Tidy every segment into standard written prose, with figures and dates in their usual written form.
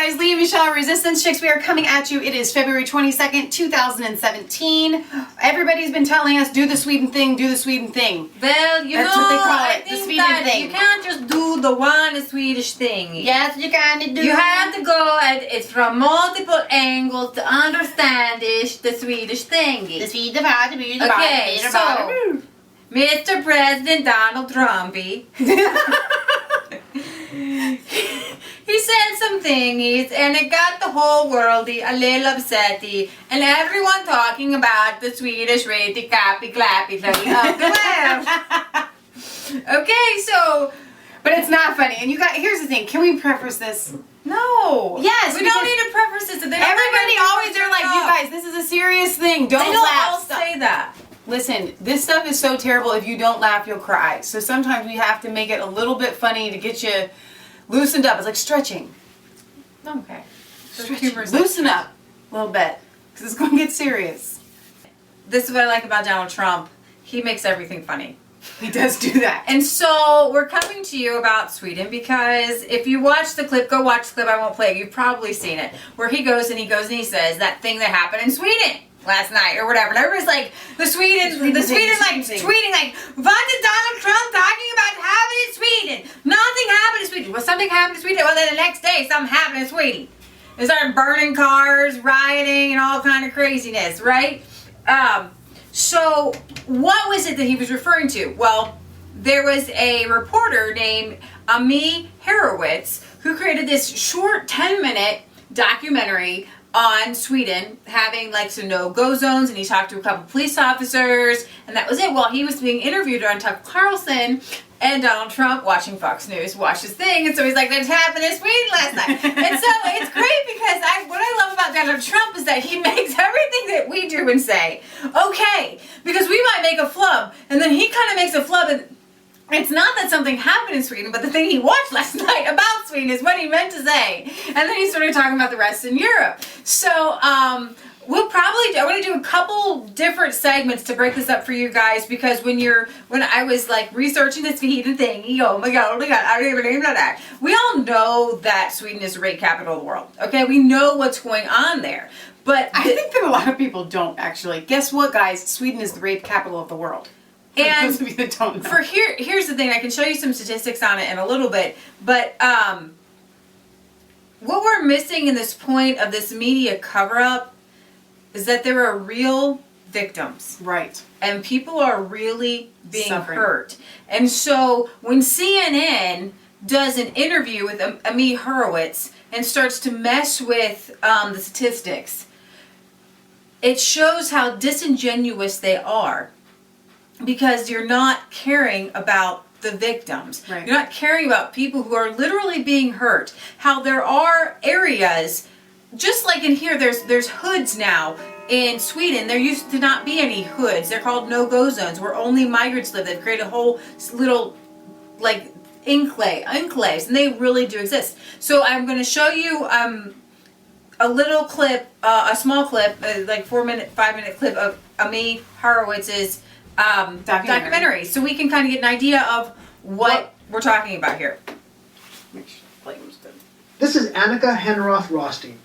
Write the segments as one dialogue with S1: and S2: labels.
S1: guys, Lee and Michelle, Resistance Chicks. We are coming at you. It is February 22nd, 2017. Everybody's been telling us, do the Sweden thing, do the Sweden thing.
S2: Well,
S1: That's what they call it, the Sweden thing.
S2: You can't just do the one Swedish thing.
S1: Yes, you kind of do.
S2: You have to go at it from multiple angles to understand the Swedish thing. Okay, so, Mr. President Donald Trumpy. He said some thingies and it got the whole worldy a little upsetty and everyone talking about the Swedish rate clappy clappy thing of the world. Okay, so,
S1: but it's not funny. And you got, here's the thing. Can we preface this?
S2: No.
S1: Yes.
S2: We don't need to preface this.
S1: Everybody always, they're like, you guys, this is a serious thing. Don't
S2: they don't
S1: laugh.
S2: all say that.
S1: Listen, this stuff is so terrible. If you don't laugh, you'll cry. So sometimes we have to make it a little bit funny to get you loosened up. It's like stretching.
S2: Okay.
S1: Loosen up a little bit, because it's going to get serious.
S2: This is what I like about Donald Trump. He makes everything funny.
S1: He does do that.
S2: And so we're coming to you about Sweden because if you watch the clip, go watch the clip. I won't play it. You've probably seen it. Where he goes and he says that thing that happened in Sweden last night or whatever. And everybody's like, the Sweden like tweeting like, what is Donald Trump talking about happening in Sweden? Nothing happened in Sweden. Well, something happened in Sweden. Well, then the next day something happened in Sweden. They started burning cars, rioting, and all kind of craziness, right? So what was it that he was referring to? Well, there was a reporter named Ami Horowitz who created this short 10-minute documentary on Sweden, having like some no-go zones, and he talked to a couple police officers, and that was it. Well, he was being interviewed on Tucker Carlson, and Donald Trump, watching Fox News, watched his thing, and so he's like, that happened in Sweden last night. And so it's great because what I love about Donald Trump is that he makes everything that we do and say okay, because we might make a flub, and then he kind of makes a flub, and it's not that something happened in Sweden, but the thing he watched last night about Sweden is what he meant to say. And then he started talking about the rest in Europe. So, we'll probably, I want to do a couple different segments to break this up for you guys, because when I was like researching this Sweden thing, oh my god, I don't even know that. We all know that Sweden is the rape capital of the world. Okay, we know what's going on there. But
S1: I think that a lot of people don't actually. Guess what, guys? Sweden is the rape capital of the world.
S2: And
S1: those of you that don't know.
S2: Here's the thing, I can show you some statistics on it in a little bit, but what we're missing in this point of this media cover-up is that there are real victims.
S1: Right.
S2: And people are really being
S1: suffering.
S2: hurt. And so when CNN does an interview with Ami Horowitz and starts to mess with the statistics, it shows how disingenuous they are. Because you're not caring about the victims.
S1: Right.
S2: You're not caring about people who are literally being hurt. How there are areas, just like in here, there's hoods now in Sweden. There used to not be any hoods. They're called no-go zones where only migrants live. They've created a whole little like enclaves, and they really do exist. So I'm going to show you a little clip, a small clip, like 5-minute clip of Ami Horowitz's documentary, so we can kind of get an idea of what we're talking about here.
S3: This is Annika Henroth Rothstein.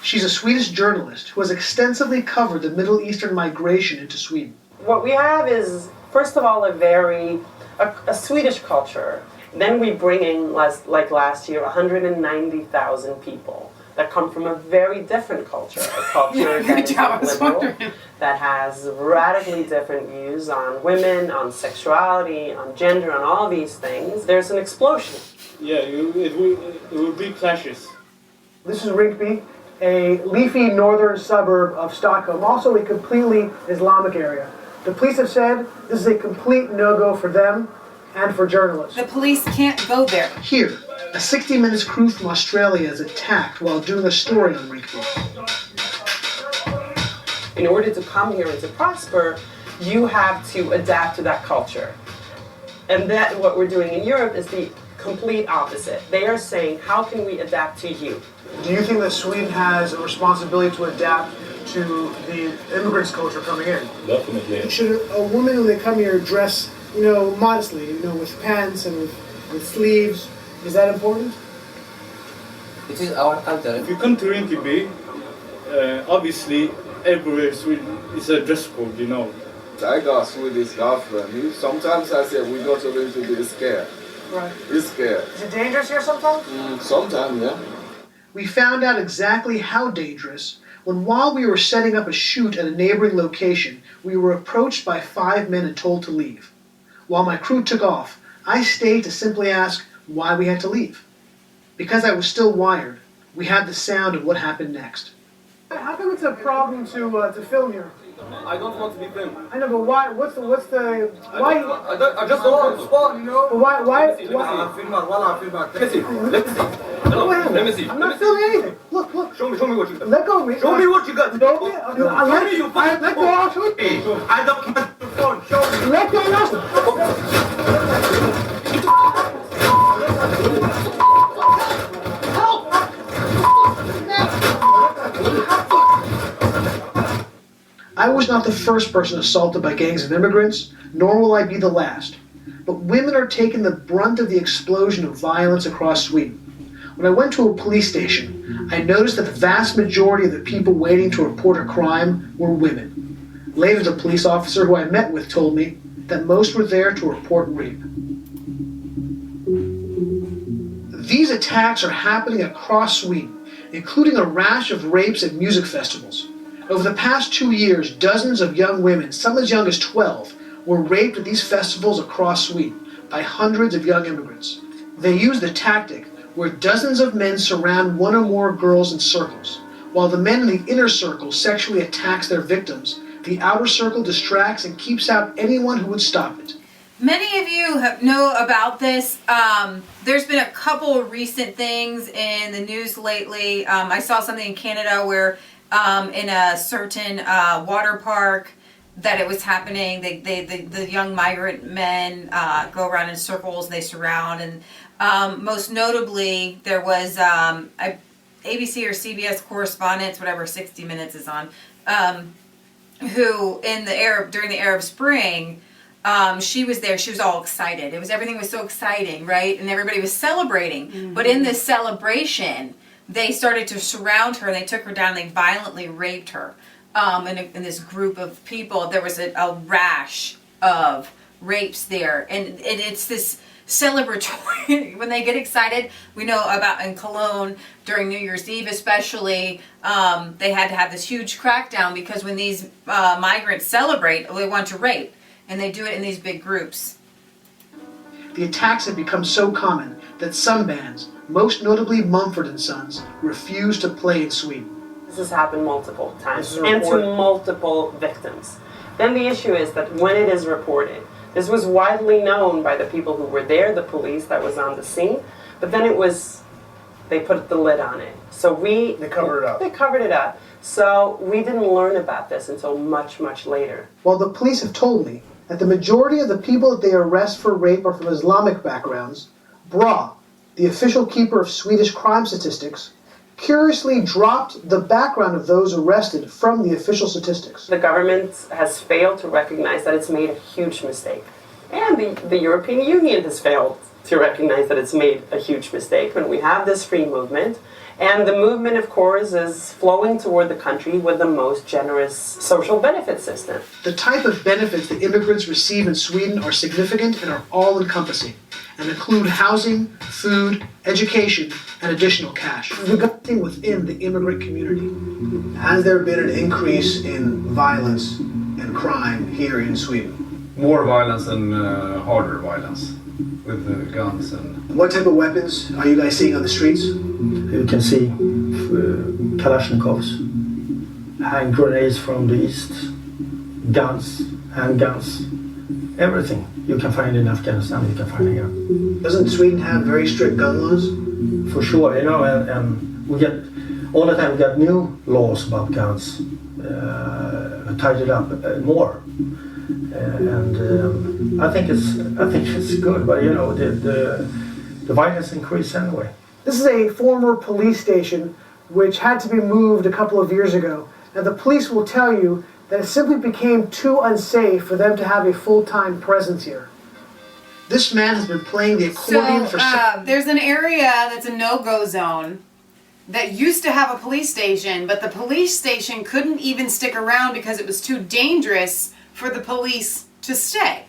S3: She's a Swedish journalist who has extensively covered the Middle Eastern migration into Sweden.
S4: What we have is, first of all, a Swedish culture. Then we bring in, like last year, 190,000 people that come from a very different culture, a culture that is liberal, that has radically different views on women, on sexuality, on gender, on all these things. There's an explosion.
S5: Yeah, it will be clashes.
S3: This is Rinkeby, a leafy northern suburb of Stockholm, also a completely Islamic area. The police have said this is a complete no-go for them and for journalists.
S1: The police can't go there.
S3: Here, a 60 Minutes crew from Australia is attacked while doing a story on Rinkeby.
S4: In order to come here and to prosper, you have to adapt to that culture. And that, what we're doing in Europe, is the complete opposite. They are saying, how can we adapt to you?
S3: Do you think that Sweden has a responsibility to adapt to the immigrants' culture coming in?
S5: Definitely.
S3: Should a woman, when they come here, dress, modestly, with pants and with sleeves? Is that important?
S6: It is our culture.
S5: If you come to Rinkeby, obviously everywhere is a dress code, you know.
S7: I got Swedish girlfriend. Sometimes I say we go to Rinkeby, he's scared.
S3: Right.
S7: He's scared.
S3: Is it dangerous here sometimes?
S7: Sometimes, yeah.
S3: We found out exactly how dangerous when, while we were setting up a shoot at a neighboring location, we were approached by 5 men and told to leave. While my crew took off, I stayed to simply ask why we had to leave. Because I was still wired, we had the sound of what happened next. How come it's a problem to film here?
S8: I don't want to be filmed.
S3: I know, but why? Why?
S8: I just don't want to spawn, you know.
S3: But why?
S8: Let me see. Let me see.
S3: I'm not filming anything. Look.
S8: Show me what you got.
S3: Let go of me.
S8: Show me what you got.
S3: Show me.
S8: Let go.
S3: I'll show you.
S8: I document your phone. Show me.
S3: Let go. I was not the first person assaulted by gangs of immigrants, nor will I be the last. But women are taking the brunt of the explosion of violence across Sweden. When I went to a police station, I noticed that the vast majority of the people waiting to report a crime were women. Later, the police officer who I met with told me that most were there to report rape. These attacks are happening across Sweden, including a rash of rapes at music festivals. Over the past 2 years, dozens of young women, some as young as 12, were raped at these festivals across Sweden by hundreds of young immigrants. They use the tactic where dozens of men surround one or more girls in circles. While the men in the inner circle sexually attacks their victims, the outer circle distracts and keeps out anyone who would stop it.
S2: Many of you know about this. There's been a couple of recent things in the news lately. I saw something in Canada where in a certain water park that it was happening. The young migrant men go around in circles and they surround. And most notably, there was ABC or CBS correspondents, whatever 60 Minutes is on, who during the Arab Spring, she was there. She was all excited. Everything was so exciting, right? And everybody was celebrating. Mm-hmm. But in this celebration, they started to surround her and they took her down and they violently raped her. In this group of people, there was a rash of rapes there. And it's this celebratory, when they get excited, we know about in Cologne during New Year's Eve especially, they had to have this huge crackdown because when these migrants celebrate, they want to rape. And they do it in these big groups.
S3: The attacks have become so common that some bands, most notably Mumford & Sons, refuse to play in Sweden.
S4: This has happened multiple times and to multiple victims. Then the issue is that when it is reported, this was widely known by the people who were there, the police that was on the scene, but then they put the lid on it. So they covered it up. They covered it up. So we didn't learn about this until much, much later.
S3: While the police have told me that the majority of the people that they arrest for rape are from Islamic backgrounds, Bra, the official keeper of Swedish crime statistics, curiously dropped the background of those arrested from the official statistics.
S4: The government has failed to recognize that it's made a huge mistake. And the European Union has failed to recognize that it's made a huge mistake when we have this free movement. And the movement, of course, is flowing toward the country with the most generous social benefit system.
S3: The type of benefits that immigrants receive in Sweden are significant and are all-encompassing, and include housing, food, education, and additional cash. Regarding within the immigrant community, has there been an increase in violence and crime here in Sweden?
S9: More violence and harder violence with guns and...
S3: What type of weapons are you guys seeing on the streets?
S10: You can see Kalashnikovs, hand grenades from the east, guns, handguns, everything you can find in Afghanistan, you can find here.
S3: Doesn't Sweden have very strict gun laws?
S10: For sure, and we get, all the time we get new laws about guns, tightened up more. And I think it's good, but the violence increased anyway.
S3: This is a former police station which had to be moved a couple of years ago. Now the police will tell you that it simply became too unsafe for them to have a full-time presence here. This man has been playing the accordion for...
S1: There's an area that's a no-go zone, that used to have a police station, but the police station couldn't even stick around because it was too dangerous for the police to stay.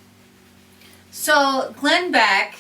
S2: So Glenn Beck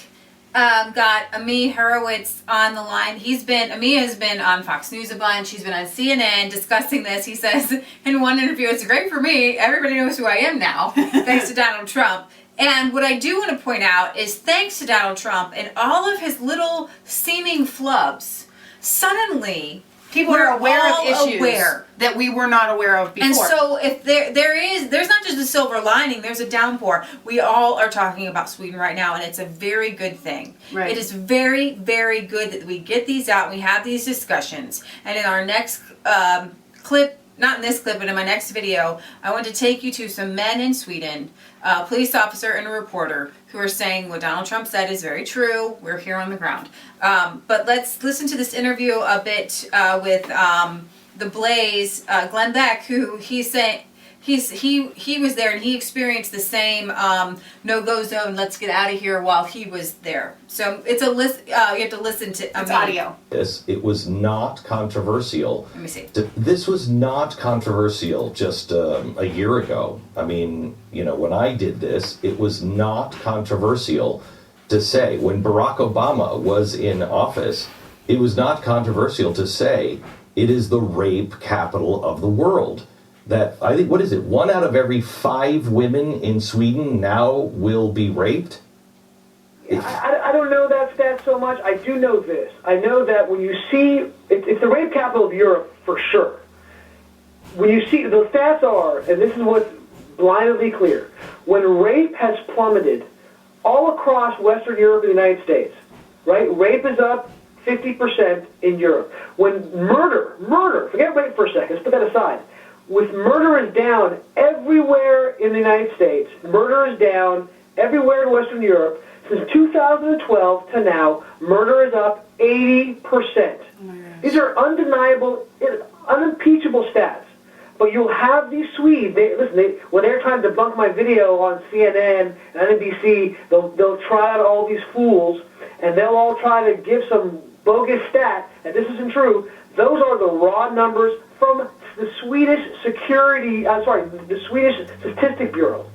S2: got Ami Horowitz on the line. Ami has been on Fox News a bunch. He's been on CNN discussing this. He says in one interview, "It's great for me. Everybody knows who I am now, thanks to Donald Trump." And what I do want to point out is thanks to Donald Trump and all of his little seeming flubs, suddenly
S1: people are aware of issues that we were not aware of before.
S2: And so if there's not just a silver lining, there's a downpour. We all are talking about Sweden right now, and it's a very good thing.
S1: Right.
S2: It is very, very good that we get these out, we have these discussions. And in our next clip, not in this clip, but in my next video, I want to take you to some men in Sweden, a police officer and a reporter, who are saying what Donald Trump said is very true. We're here on the ground. But let's listen to this interview a bit with the Blaze, Glenn Beck, who he's saying he was there and he experienced the same no-go zone, let's get out of here, while he was there. So it's a list. You have to listen to
S1: it's audio.
S6: It was not controversial.
S2: Let me see.
S6: This was not controversial just a year ago. I mean, when I did this, it was not controversial to say. When Barack Obama was in office, it was not controversial to say it is the rape capital of the world. That, I think, 1 out of every 5 women in Sweden now will be raped?
S3: I don't know that stat so much. I do know this. I know that when you see, it's the rape capital of Europe for sure. When you see, the stats are, and this is what's blindly clear, when rape has plummeted all across Western Europe and the United States, right? Rape is up 50% in Europe. When murder, forget rape for a second, let's put that aside. With murder is down everywhere in the United States, murder is down everywhere in Western Europe. Since 2012 to now, murder is up 80%. Oh These are undeniable, unimpeachable stats. But you'll have these Swedes, when they're trying to debunk my video on CNN and NBC, they'll try out all these fools, and they'll all try to give some bogus stat, and this isn't true. Those are the raw numbers from the Swedish the Swedish Statistic Bureau.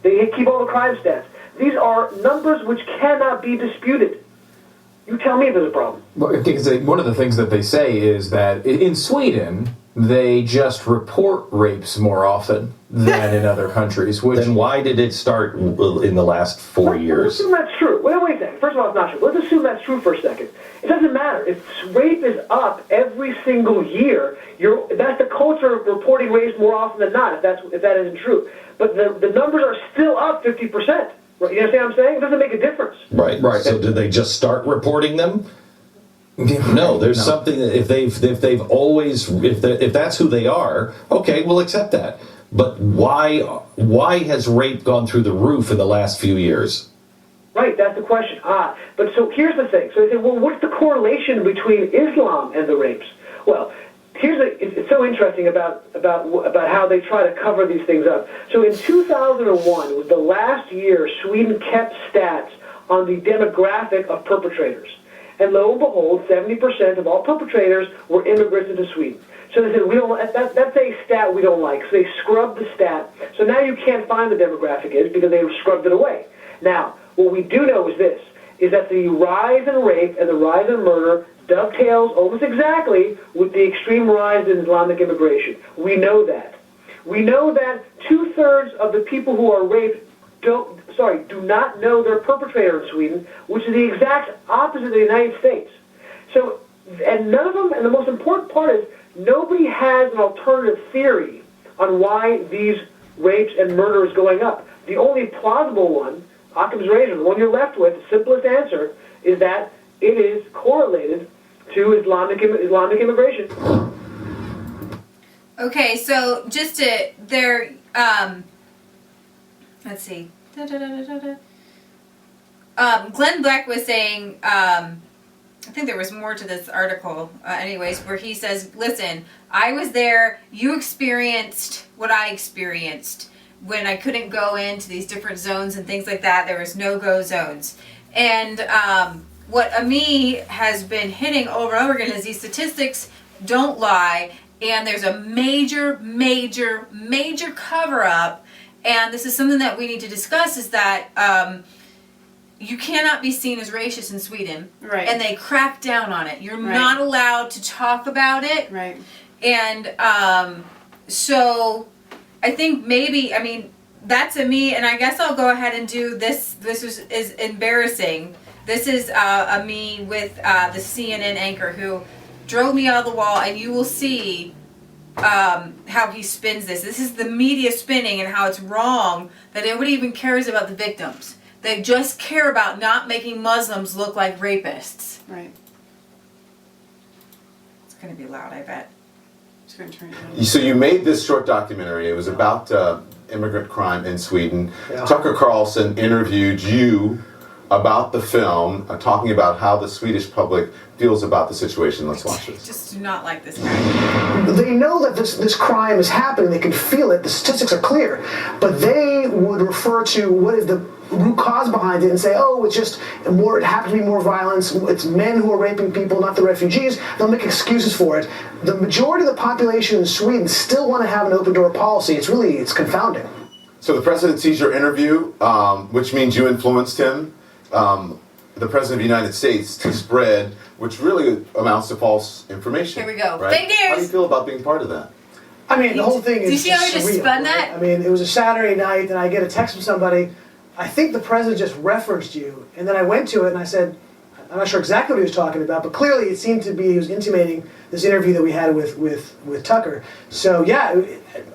S3: They keep all the crime stats. These are numbers which cannot be disputed. You tell me if there's a problem.
S11: Well, because one of the things that they say is that in Sweden, they just report rapes more often than in other countries.
S6: Then why did it start in the last 4 years?
S3: Let's assume that's true. Wait a second. First of all, it's not true. Let's assume that's true for a second. It doesn't matter. If rape is up every single year, that's the culture of reporting rapes more often than not, if that isn't true. But the numbers are still up 50%. Right? You understand what I'm saying? It doesn't make a difference.
S6: Right. So did they just start reporting them? No, there's something that if that's who they are, okay, we'll accept that. But why has rape gone through the roof in the last few years?
S3: Right, that's the question. But so here's the thing. So they say, well, what's the correlation between Islam and the rapes? Well, it's so interesting about how they try to cover these things up. So in 2001 was the last year Sweden kept stats on the demographic of perpetrators. And lo and behold, 70% of all perpetrators were immigrants into Sweden. So they said, that's a stat we don't like. So they scrubbed the stat. So now you can't find the demographic is because they scrubbed it away. Now, what we do know is this, is that the rise in rape and the rise in murder dovetails almost exactly with the extreme rise in Islamic immigration. We know that. We know that 2/3 of the people who are raped do not know their perpetrator in Sweden, which is the exact opposite of the United States. So, and none of them, and the most important part is, nobody has an alternative theory on why these rapes and murder is going up. The only plausible one, Occam's razor, the one you're left with, the simplest answer, is that it is correlated to Islamic immigration.
S2: Okay, so just let's see. Glenn Beck was saying, I think there was more to this article, where he says, listen, I was there, you experienced what I experienced when I couldn't go into these different zones and things like that. There was no-go zones. And what Ami has been hitting over and over again is these statistics don't lie, and there's a major cover-up, and this is something that we need to discuss, is that you cannot be seen as racist in Sweden.
S1: Right.
S2: And they crack down on it. You're
S1: Right.
S2: not allowed to talk about it.
S1: Right.
S2: And so I think maybe, I mean, that's a me, and I guess I'll go ahead and do this. This is embarrassing. This is a me with the CNN anchor who drove me out of the wall, and you will see how he spins this. This is the media spinning and how it's wrong that nobody even cares about the victims. They just care about not making Muslims look like rapists.
S1: Right.
S2: It's going to be loud, I bet.
S1: Just gonna turn it on.
S12: So you made this short documentary. It was about immigrant crime in Sweden.
S3: Yeah.
S12: Tucker Carlson interviewed you about the film, talking about how the Swedish public feels about the situation. Let's watch this.
S2: Just do not like this guy.
S3: They know that this crime is happening. They can feel it. The statistics are clear. But they would refer to what is the root cause behind it and say, oh, it's just more, it happens to be more violence. It's men who are raping people, not the refugees. They'll make excuses for it. The majority of the population in Sweden still want to have an open door policy. It's confounding.
S12: So the president sees your interview, which means you influenced him, the president of the United States, to spread, which really amounts to false information.
S2: Here we go.
S12: Right?
S2: Fake news!
S12: How do you feel about being part of that?
S3: I mean, the whole thing is
S2: Do you see how
S3: just
S2: he just
S3: surreal,
S2: spun
S3: right?
S2: that?
S3: I mean, it was a Saturday night, and I get a text from somebody. I think the president just referenced you, and then I went to it and I said, I'm not sure exactly what he was talking about, but clearly it seemed to be he was intimating this interview that we had with Tucker. So yeah,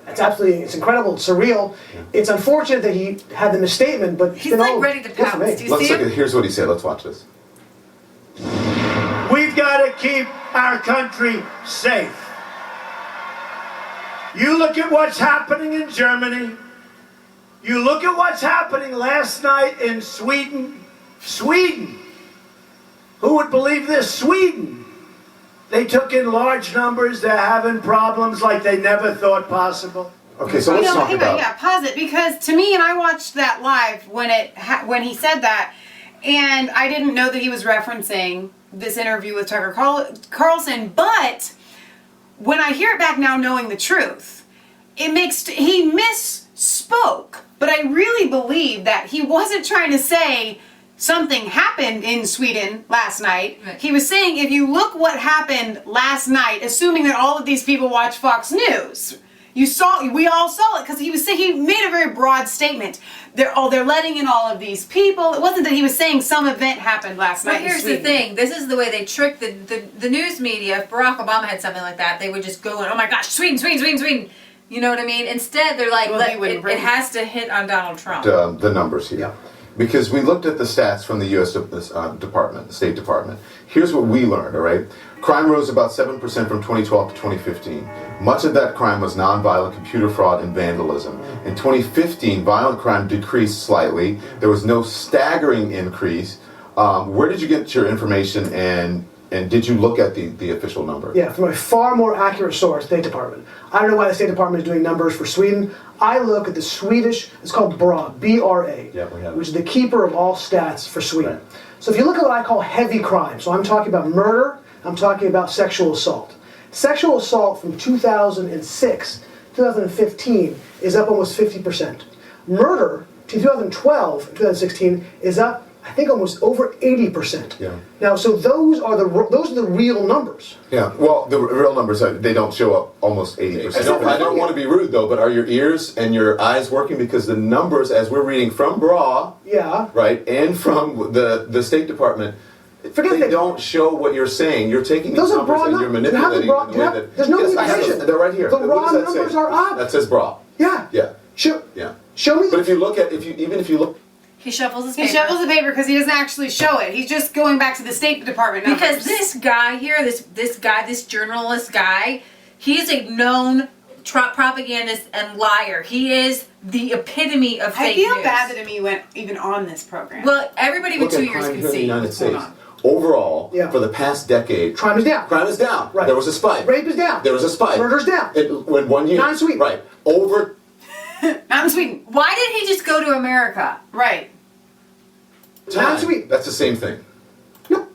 S3: it's incredible, it's surreal. Yeah. It's unfortunate that he had the misstatement, but
S2: he's like ready to pounce. Do you see him?
S12: Here's what he said. Let's watch this.
S13: We've got to keep our country safe. You look at what's happening in Germany. You look at what's happening last night in Sweden. Sweden. Who would believe this? Sweden. They took in large numbers. They're having problems like they never thought possible.
S12: Okay, so let's talk about...
S1: Yeah, pause it, because to me, and I watched that live when he said that, and I didn't know that he was referencing this interview with Tucker Carlson, but when I hear it back now knowing the truth, he misspoke, but I really believe that he wasn't trying to say something happened in Sweden last night. Right. He was saying, if you look what happened last night, assuming that all of these people watch Fox News, we all saw it, because he made a very broad statement. They're letting in all of these people. It wasn't that he was saying some event happened last night.
S2: But here's the thing. This is the way they trick the news media. If Barack Obama had something like that, they would just go in, oh my gosh, Sweden. You know what I mean? Instead, they're like, it has to hit on Donald Trump.
S12: The numbers here. Yeah. Because we looked at the stats from the U.S. Department, the State Department. Here's what we learned, all right? Crime rose about 7% from 2012 to 2015. Much of that crime was nonviolent computer fraud and vandalism. In 2015, violent crime decreased slightly. There was no staggering increase. Where did you get your information, and did you look at the official number?
S3: Yeah, from a far more accurate source, State Department. I don't know why the State Department is doing numbers for Sweden. I look at the Swedish, it's called BRA, B-R-A, which is the keeper of all stats for Sweden. Right. So if you look at what I call heavy crime, so I'm talking about murder, I'm talking about sexual assault. Sexual assault from 2006 to 2015 is up almost 50%. Murder, 2012 to 2016, is up, I think, almost over 80%.
S12: Yeah.
S3: Now, so those are the real numbers.
S12: Yeah. Well, the real numbers, they don't show up almost 80%. I don't want to be rude though, but are your ears and your eyes working? Because the numbers, as we're reading from BRA, right, and from the State Department, they don't show what you're saying. You're taking these numbers and you're manipulating them.
S3: There's no indication.
S12: They're right here.
S3: The raw numbers are up.
S12: That says BRA.
S3: Yeah.
S12: Yeah.
S3: Show me.
S12: But if you look at, even if you look.
S2: He shuffles his paper.
S1: He shuffles the paper because he doesn't actually show it. He's just going back to the State Department numbers.
S2: Because this guy here, this journalist guy, he's a known propagandist and liar. He is the epitome of fake news.
S1: I feel bad that Ami went even on this program.
S2: Well, everybody with 2 years can
S12: in the
S2: see
S12: United
S2: what's going
S12: States.
S2: on.
S12: Overall, for the past decade,
S3: crime is down.
S12: Crime is down.
S3: Right.
S12: There was a spike.
S3: Rape is down.
S12: There was a spike.
S3: Murder's down.
S12: When 1 year.
S3: Not in Sweden.
S12: Right. Over.
S1: Not in Sweden.
S2: Why did he just go to America?
S1: Right.
S3: Not in Sweden.
S12: That's the same thing.
S3: No.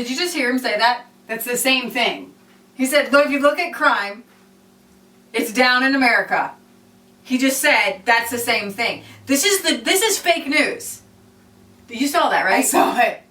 S2: Did you just hear him say that?
S1: That's the same thing.
S2: He said, look, if you look at crime, it's down in America. He just said that's the same thing. This is fake news. You saw that, right?
S1: I saw it.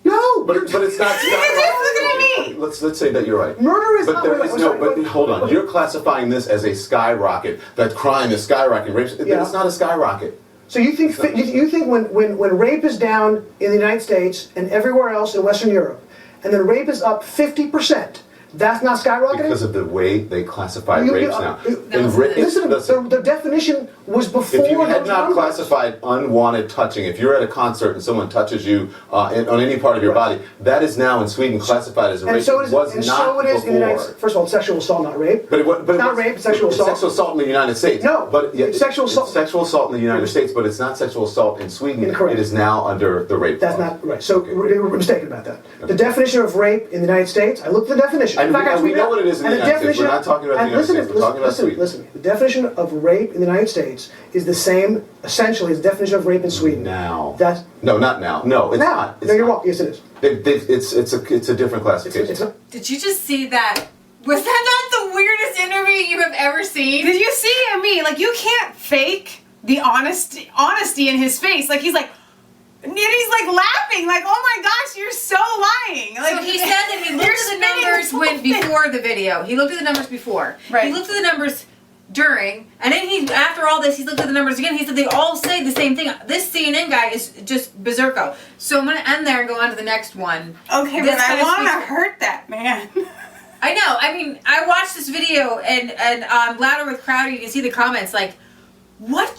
S12: No, but it's not.
S1: Looking at me.
S12: Let's say that you're right.
S3: Murder is
S12: but
S3: not.
S12: there is no. But hold on, you're classifying this as a skyrocket. That crime is skyrocketing. Rape.
S3: Yeah.
S12: It's not a skyrocket.
S3: So you think when rape is down in the United States and everywhere else in Western Europe, and then rape is up 50%, that's not skyrocketing?
S12: Because of the way they classify rapes now.
S3: Listen, the definition was before.
S12: If you had
S3: those
S12: not
S3: numbers.
S12: classified unwanted touching, if you're at a concert and someone touches you on any part of your body, that is now in Sweden classified as a rape.
S3: And so it is,
S12: was
S3: and
S12: not
S3: so it is
S12: before.
S3: in the United States. First of all, it's sexual assault, not rape.
S12: But
S3: it's not rape, it's sexual assault.
S12: It's sexual assault in the United States.
S3: No,
S12: but
S3: it's sexual assault.
S12: It's sexual assault in the United States, but it's not sexual assault in Sweden.
S3: Incorrect.
S12: It is now under the rape
S3: That's
S12: law.
S3: not right. So we're mistaken about that. The definition of rape in the United States, I looked at the definition.
S12: And
S3: In fact,
S12: we know what it is in the United States. We're not talking about the United States. We're talking about Sweden.
S3: Listen, the definition of rape in the United States is the same, essentially, as the definition of rape in Sweden.
S12: Now.
S3: No,
S12: not now. No, it's not.
S3: No, you're wrong. Yes, it is.
S12: It's a different classification.
S2: Did you just see that? Was that not the weirdest interview you have ever seen?
S1: Did you see him? Like, you can't fake the honesty in his face. Like, he's like, and he's like laughing, like, oh my gosh, you're so lying. Like,
S2: So he said that he looked at the numbers when before the video. He looked at the numbers before.
S1: Right.
S2: He looked at the numbers during, and then he, after all this, he looked at the numbers again. He said they all say the same thing. This CNN guy is just berserko. So I'm going to end there and go on to the next one.
S1: Okay,
S2: This
S1: but I
S2: kind of
S1: want to
S2: speaks-
S1: hurt that man.
S2: I know. I mean, I watched this video, and on Louder with Crowder, you can see the comments like, what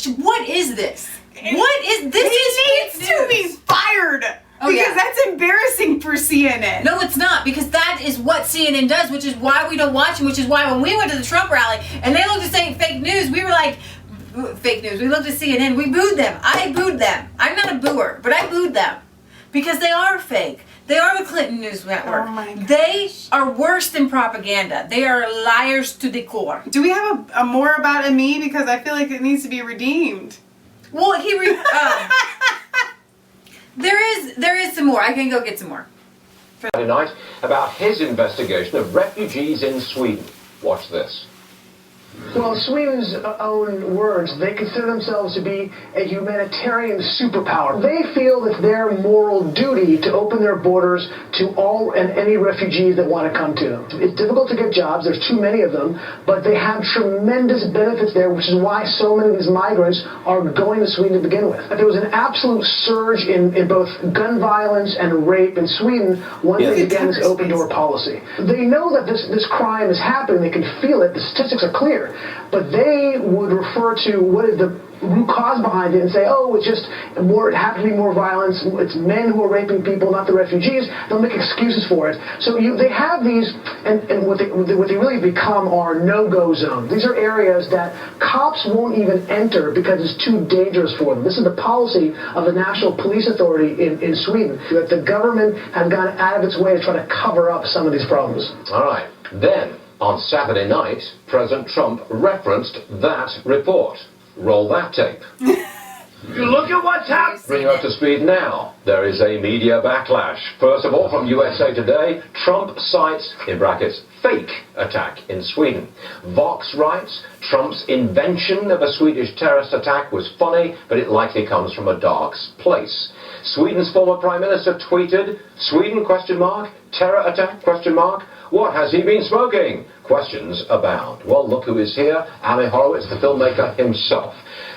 S2: is this? What is this?
S1: He needs to be fired.
S2: Oh,
S1: because
S2: yeah.
S1: that's embarrassing for CNN.
S2: No, it's not, because that is what CNN does, which is why we don't watch them, which is why when we went to the Trump rally and they looked at saying fake news, we were like, fake news. We looked at CNN, we booed them. I booed them. I'm not a booer, but I booed them because they are fake. They are the Clinton News Network.
S1: Oh my gosh.
S2: They are worse than propaganda. They are liars to the core.
S1: Do we have a more about Ami? Because I feel like it needs to be redeemed.
S2: Well, there is some more. I can go get some more.
S14: Friday night about his investigation of refugees in Sweden. Watch this.
S15: Well, Sweden's own words, they consider themselves to be a humanitarian superpower. They feel it's their moral duty to open their borders to all and any refugees that want to come to them. It's difficult to get jobs, there's too many of them, but they have tremendous benefits there, which is why so many of these migrants are going to Sweden to begin with. There was an absolute surge in both gun violence and rape in Sweden once they began this open door policy. They know that this crime is happening, they can feel it, the statistics are clear. But they would refer to what is the root cause behind it and say, oh, it's just more, it has to be more violence, it's men who are raping people, not the refugees. They'll make excuses for it. So they have these, and what they really become are no-go zones. These are areas that cops won't even enter because it's too dangerous for them. This is the policy of the National Police Authority in Sweden, that the government has gone out of its way to try to cover up some of these problems.
S14: All right. Then, on Saturday night, President Trump referenced that report. Roll that tape.
S13: You look at what's happening.
S14: Bring you up to speed now. There is a media backlash. First of all, from USA Today, Trump cites, in brackets, fake attack in Sweden. Vox writes, Trump's invention of a Swedish terrorist attack was funny, but it likely comes from a dark place. Sweden's former Prime Minister tweeted, Sweden, ? Terror attack, ? What has he been smoking? Questions abound. Well, look who is here. Ami Horowitz, the filmmaker himself.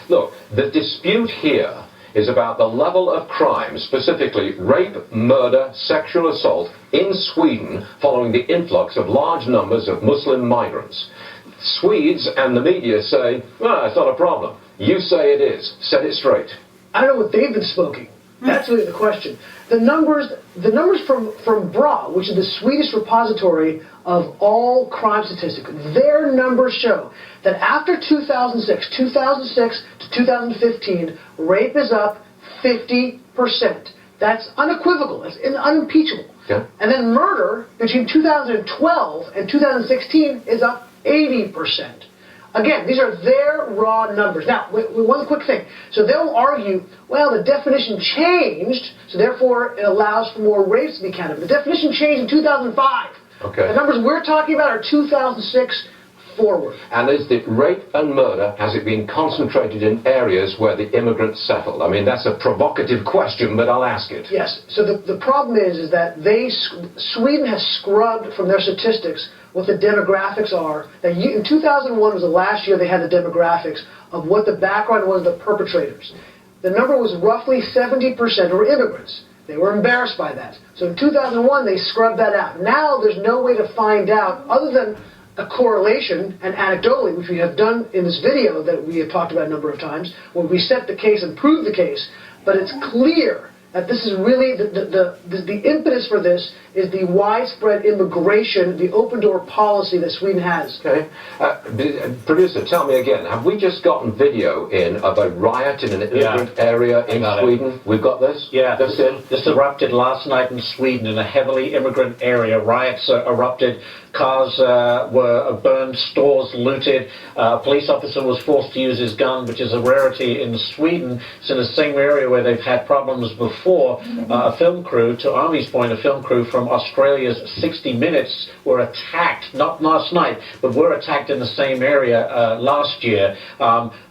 S14: Look, the dispute here is about the level of crime, specifically rape, murder, sexual assault in Sweden following the influx of large numbers of Muslim migrants. Swedes and the media say, well, it's not a problem. You say it is. Set it straight.
S15: I don't know what they've been smoking. That's really the question. The numbers from BRA, which is the Swedish repository of all crime statistics, their numbers show that after 2006 to 2015, rape is up 50%. That's unequivocal. That's unimpeachable.
S14: Okay.
S15: And then murder between 2012 and 2016 is up 80%. Again, these are their raw numbers. Now, one quick thing. So they'll argue, well, the definition changed, so therefore it allows for more rapes to be counted. The definition changed in 2005.
S14: Okay.
S15: The numbers we're talking about are 2006 forward.
S14: And is the rape and murder, has it been concentrated in areas where the immigrants settled? I mean, that's a provocative question, but I'll ask it.
S15: Yes. So the problem is that Sweden has scrubbed from their statistics what the demographics are. That in 2001 was the last year they had the demographics of what the background was of the perpetrators. The number was roughly 70% were immigrants. They were embarrassed by that. So in 2001 they scrubbed that out. Now there's no way to find out other than a correlation, and anecdotally, which we have done in this video that we have talked about a number of times, where we set the case and prove the case, but it's clear that this is really, the impetus for this is the widespread immigration, the open-door policy that Sweden has.
S14: Okay. Producer, tell me again, have we just gotten video in of a riot in an immigrant area in Sweden? We've got this?
S16: Yeah, this erupted last night in Sweden in a heavily immigrant area. Riots erupted, cars were burned, stores looted. A police officer was forced to use his gun, which is a rarity in Sweden. It's in the same area where they've had problems before. A film crew, to Ami's point, a film crew from Australia's 60 Minutes were attacked, not last night, but were attacked in the same area last year.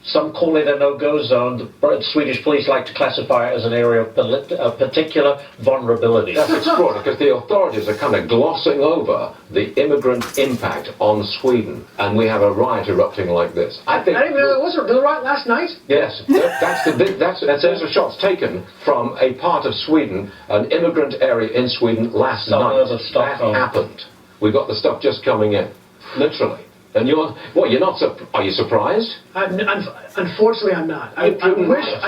S16: Some call it a no-go zone. The Swedish police like to classify it as an area of particular vulnerability.
S14: That's extraordinary, because the authorities are kind of glossing over the immigrant impact on Sweden, and we have a riot erupting like this. I think.
S15: I didn't know there was a riot last night.
S14: Yes, those are shots taken from a part of Sweden, an immigrant area in Sweden last night. That happened. We got the stuff just coming in, literally. And are you surprised?
S15: Unfortunately, I'm not. I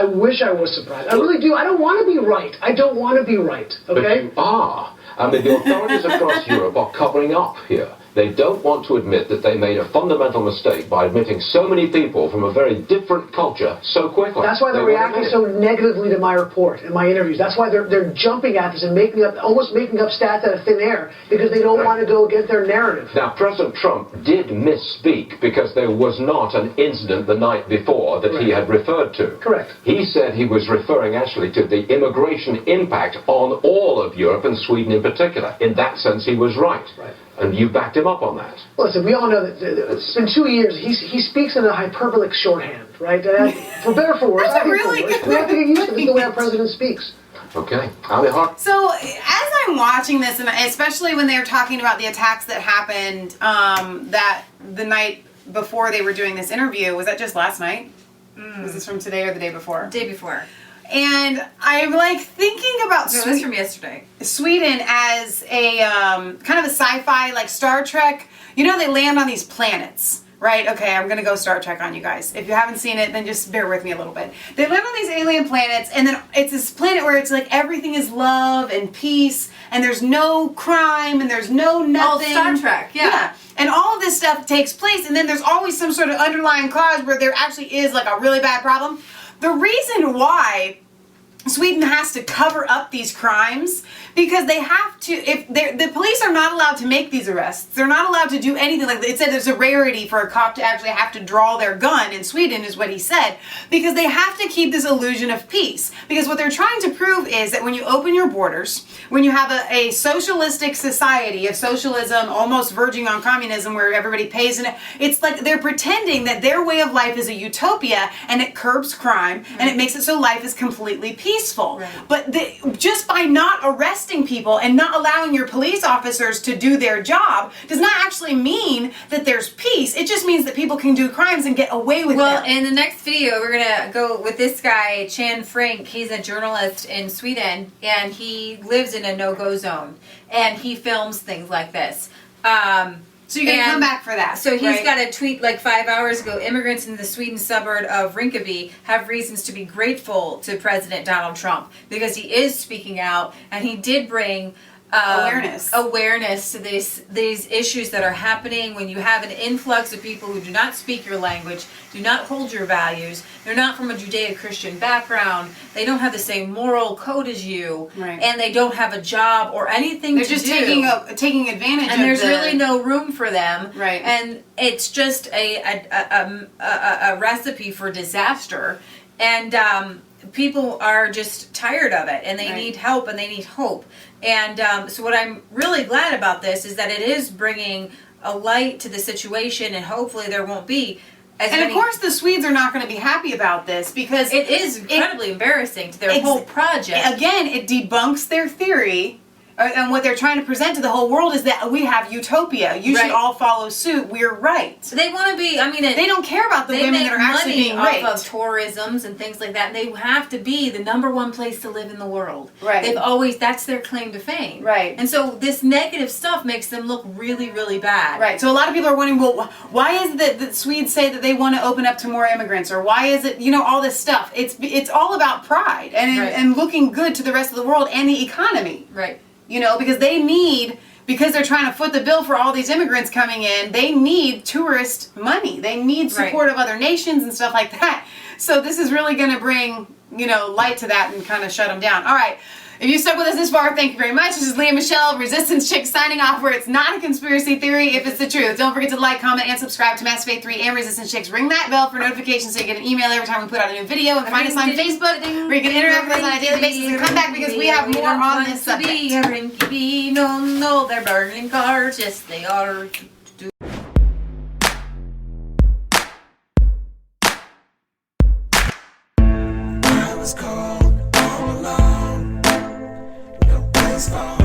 S15: wish I was surprised. I really do. I don't want to be right. I don't want to be right. Okay?
S14: But you are. I mean, the authorities across Europe are covering up here. They don't want to admit that they made a fundamental mistake by admitting so many people from a very different culture so quickly.
S15: That's why they're reacting so negatively to my report and my interviews. That's why they're jumping at this and almost making up stats out of thin air because they don't want to go against their narrative.
S14: Now, President Trump did misspeak because there was not an incident the night before that he had referred to.
S15: Correct.
S14: He said he was referring actually to the immigration impact on all of Europe and Sweden in particular. In that sense, he was right.
S15: Right.
S14: And you backed him up on that.
S15: Well, listen, we all know that it's been 2 years. He speaks in a hyperbolic shorthand, right? For better or for worse,
S1: That's a really good
S15: we have to get used to this, the way our president speaks.
S14: Okay. Ami Horowitz.
S1: So as I'm watching this, and especially when they were talking about the attacks that happened that the night before they were doing this interview, was that just last night? Was this from today or the day before?
S2: Day before.
S1: And I'm like thinking about
S2: No, that's from yesterday.
S1: Sweden as a kind of a sci-fi, like Star Trek. You know, they land on these planets, right? Okay, I'm gonna go Star Trek on you guys. If you haven't seen it, then just bear with me a little bit. They land on these alien planets, and then it's this planet where it's like everything is love and peace, and there's no crime, and there's no nothing.
S2: Star Trek, yeah.
S1: And all of this stuff takes place, and then there's always some sort of underlying cause where there actually is like a really bad problem. The reason why Sweden has to cover up these crimes because they have to, the police are not allowed to make these arrests. They're not allowed to do anything like that. It said there's a rarity for a cop to actually have to draw their gun in Sweden is what he said, because they have to keep this illusion of peace. Because what they're trying to prove is that when you open your borders, when you have a socialistic society of socialism almost verging on communism where everybody pays, and it's like they're pretending that their way of life is a utopia and it curbs crime and it makes it so life is completely peaceful.
S2: Right.
S1: But just by not arresting people and not allowing your police officers to do their job does not actually mean that there's peace. It just means that people can do crimes and get away with
S2: Well,
S1: them.
S2: in the next video, we're going to go with this guy, Chan Frank. He's a journalist in Sweden, and he lives in a no-go zone, and he films things like this.
S1: So you're going to come back for that.
S2: So he's
S1: right?
S2: got a tweet like 5 hours ago. Immigrants in the Sweden suburb of Rinkeby have reasons to be grateful to President Donald Trump because he is speaking out, and he did bring awareness to these issues that are happening when you have an influx of people who do not speak your language, do not hold your values, they're not from a Judeo-Christian background, they don't have the same moral code as you, and they don't have a job or anything
S1: they're
S2: to
S1: just
S2: do.
S1: taking advantage
S2: and
S1: of
S2: there's really no room for them.
S1: Right.
S2: And it's just a recipe for disaster. And people are just tired of it, and they need help, and they need hope. And so what I'm really glad about this is that it is bringing a light to the situation, and hopefully there won't be as many.
S1: And of course the Swedes are not going to be happy about this, because
S2: it is incredibly embarrassing to their whole project.
S1: Again, it debunks their theory. And what they're trying to present to the whole world is that we have utopia. You should all follow suit. We're right.
S2: They want to be, I mean,
S1: they don't care about the women that are actually being raped.
S2: Off of tourisms and things like that. They have to be the #1 place to live in the world.
S1: Right.
S2: They've always, that's their claim to fame.
S1: Right.
S2: And so this negative stuff makes them look really, really bad.
S1: Right. So a lot of people are wondering, well, why is it that the Swedes say that they want to open up to more immigrants? Or why is it, all this stuff? It's all about pride and looking good to the rest of the world and the economy.
S2: Right.
S1: Because because they're trying to foot the bill for all these immigrants coming in, they need tourist money. They need support of other nations and stuff like that. So this is really going to bring, light to that and kind of shut them down. All right. If you stuck with us this far, thank you very much. This is Leah Michelle, Resistance Chick, signing off, where it's not a conspiracy theory if it's the truth. Don't forget to like, comment, and subscribe to Mass Faith 3 and Resistance Chicks. Ring that bell for notifications so you get an email every time we put out a new video. And find us on Facebook, where you can interact with us on a daily basis and come back because we have more on this subject.
S2: No, they're burning cars. Yes, they are.
S17: I was cold all alone. No place for